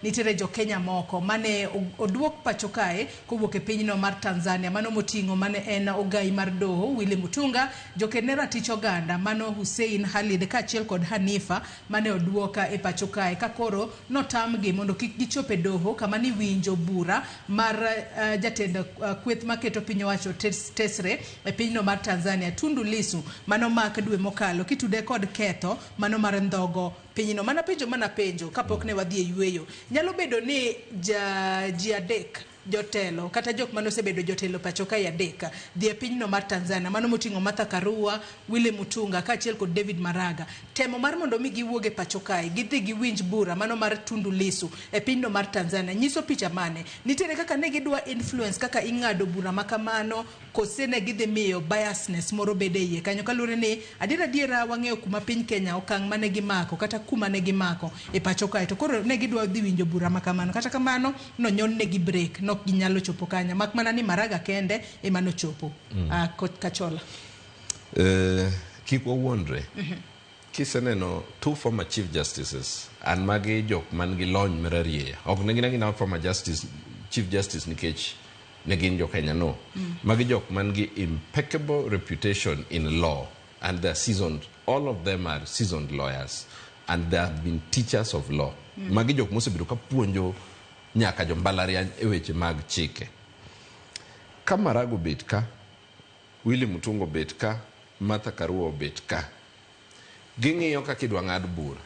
Nitere Jokenya moko mane oduok pacho kae kowuok e pinyno mar Tanzania mano moting'o mane en ogai mar doho Willy Mutunga, jokene ratich oganda mano Hussein Khalid kaachiel kod Hanifa mane oduoka e pacho kae ka koro notamgi mondo kik gichope doho kama ni winjo bura mar jatend kweth maketo piny owacho tesre e pinyno mar Tanzania Tundu Lisu mano mak dwe mokalo kitude kod ketho mano mar ndhogo pinyno. Mana penjo kapok ne wadhi e yueyo, nyalo bedo ni ji adek jotelo kata jok mano sebedo jotelo pacho kae adek dhi e pinyno mar Tanzania mano moting'o Martha Karua, Willy Mutunga kaachiel kod David Maraga temo mar mondo mi giwuoge pacho kae gidhi giwinj bura mano mar Tundu Lisu e pinyno mar Tanzania nyiso picha mane nitiere kaka ne gidwa influence kaka ing'ado bura makamano kose ne gidhi miyo biasness moro bede iye kanyo kalure ni adiera wang'eyo kuma piny Kenya okang' mane gimako kata kuma ne gimako e pacho kae to koro ne gidwa dhi winjo bura makamano kata kamano nonyon ne gi break nok ginyalo chopo kanya mak mana ni Maraga kende emano chopo Kachola kik wawuondre kiseneno two former chief justices and magi jok man gi lony mararieya ok ne gin former chief justice nikech ne gin Jokenya no magi jok man gi impeccable reputation in law and they're seasoned, all of them are seasoned lawyers and they have been teachers of law magi jok mosebedo ka puonjo nyaka jo mbalariany e weche mag chike. Ka Marago bet ka, Willy Mutungo bet ka, Martha Karua bet ka, ging'iyo kaka idwa ng'ad bura.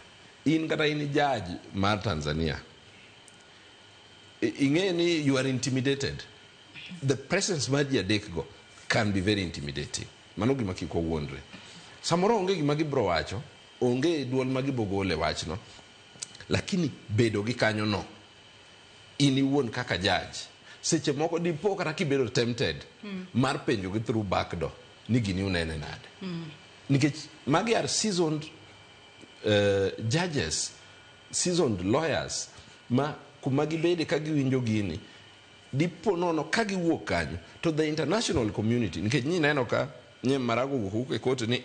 In kata in judge mar Tanzania, ing'e ni you are intimidated. The presence mar ji adek go can be very intimidating. Mano gima kik wawuondre. Samoro onge gima gibro wacho, onge duol ma gibogole wachno, lakini bedo gi kanyo no ini won kaka judge seche moko dipo kata kibedo tempted mar penjo gi through back door ni gini unene nade nikech magi are seasoned judges, seasoned lawyers ma kuma gibede ka giwinjo gini dipo nono ka giwuok kanyo to the international community nikech ni neno ka nye Marago wuok e kote ni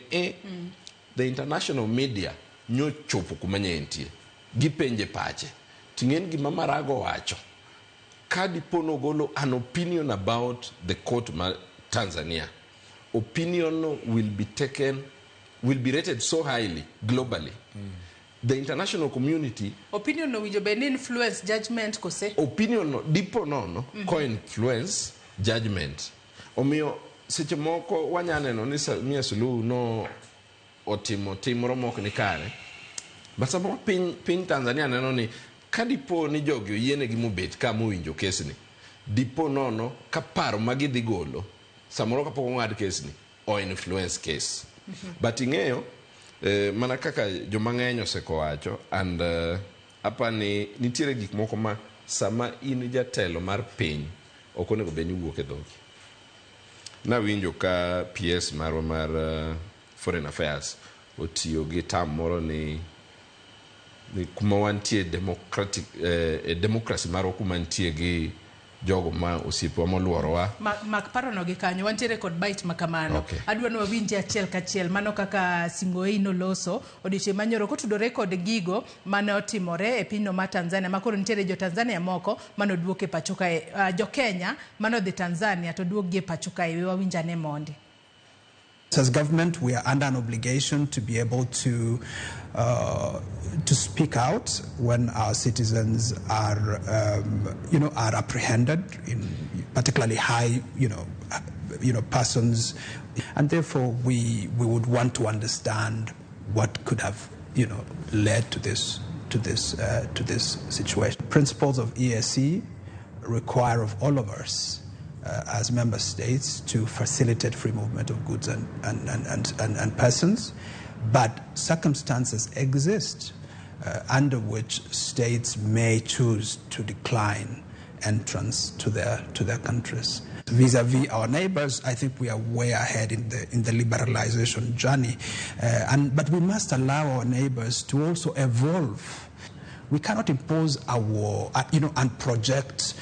the international media nyo chopo kuma nyentie gipenje pache tingen gima Marago wacho kadi pono golo an opinion about the court Tanzania opinion will be rated so highly globally the international community opinion no winjo be influence judgment kose opinion no dipo no ko influence judgment omiyo seche moko wanyaneno ni Samia Suluhu no otimo timoro mok ni kare basa mo piny Tanzania neno ni kadipo ni jogi oyiene gi mobet ka mowinjo kesni dipo nono ka paro magi dhi golo samoro kapok ong'ad kesni o influence case but ing'eyo mana kaka joma ng'eny osekowacho and apani nitiere gik moko ma sama in jatelo mar piny ok onego bed ni wuok e dhogi. Nawinjo ka PS mar Foreign Affairs otiyo gi tam moro ni kuma wantie democracy maro kuma ntie gi jogo ma osiepo moluorowa mak parono gi kanyo wantiere kod bite makamano adwa no winji achiel kachiel mano kaka Sing'oei noloso odiochieng' manyoro kotudore kod gigo mane otimore e pinyno mar Tanzania makoro nitiere jo Tanzania moko mano duoke pacho kae Jokenya mano dhi Tanzania to duok gi pacho kae we wawinjane mondi. As government, we are under an obligation to be able to speak out when our citizens are, are apprehended in particularly high, persons, and therefore we would want to understand what could have, led to this situation. Principles of EAC require of all of us as member states to facilitate free movement of goods and persons, but circumstances exist under which states may choose to decline entrance to their countries. Vis-a-vis our neighbors, I think we are way ahead in the liberalization journey, but we must allow our neighbors to also evolve. We cannot impose our, and project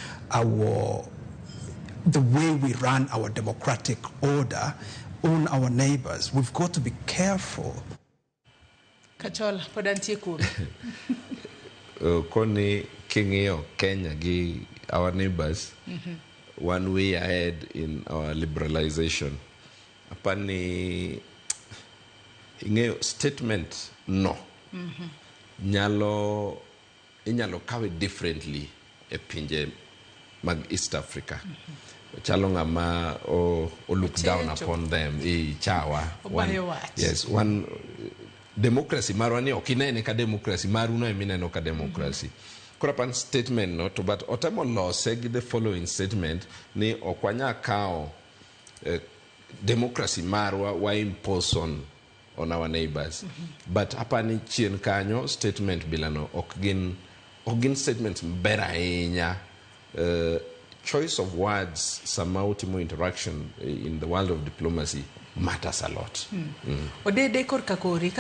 the way we run our democratic order on our neighbors. We've got to be careful. Kachola, podantie kuru. Koni king'iyo Kenya gi our neighbors, one way ahead in our liberalization. Apani ing'eyo statement no inyalo kawe differently e pinje mag East Africa. Chalo ng'ama look down upon them chawa. Yes, one democracy marwa ni okinene ka democracy maru no emineno ka democracy. Kora pan statement no to but otemo lose gi the following statement ni okwanya kao democracy marwa wa impose on our neighbors. But apani chien kanyo statement bilano ok gin statements mbera ahinya. Choice of words, sama ultimo interaction in the world of diplomacy matters a lot. Odede korka kori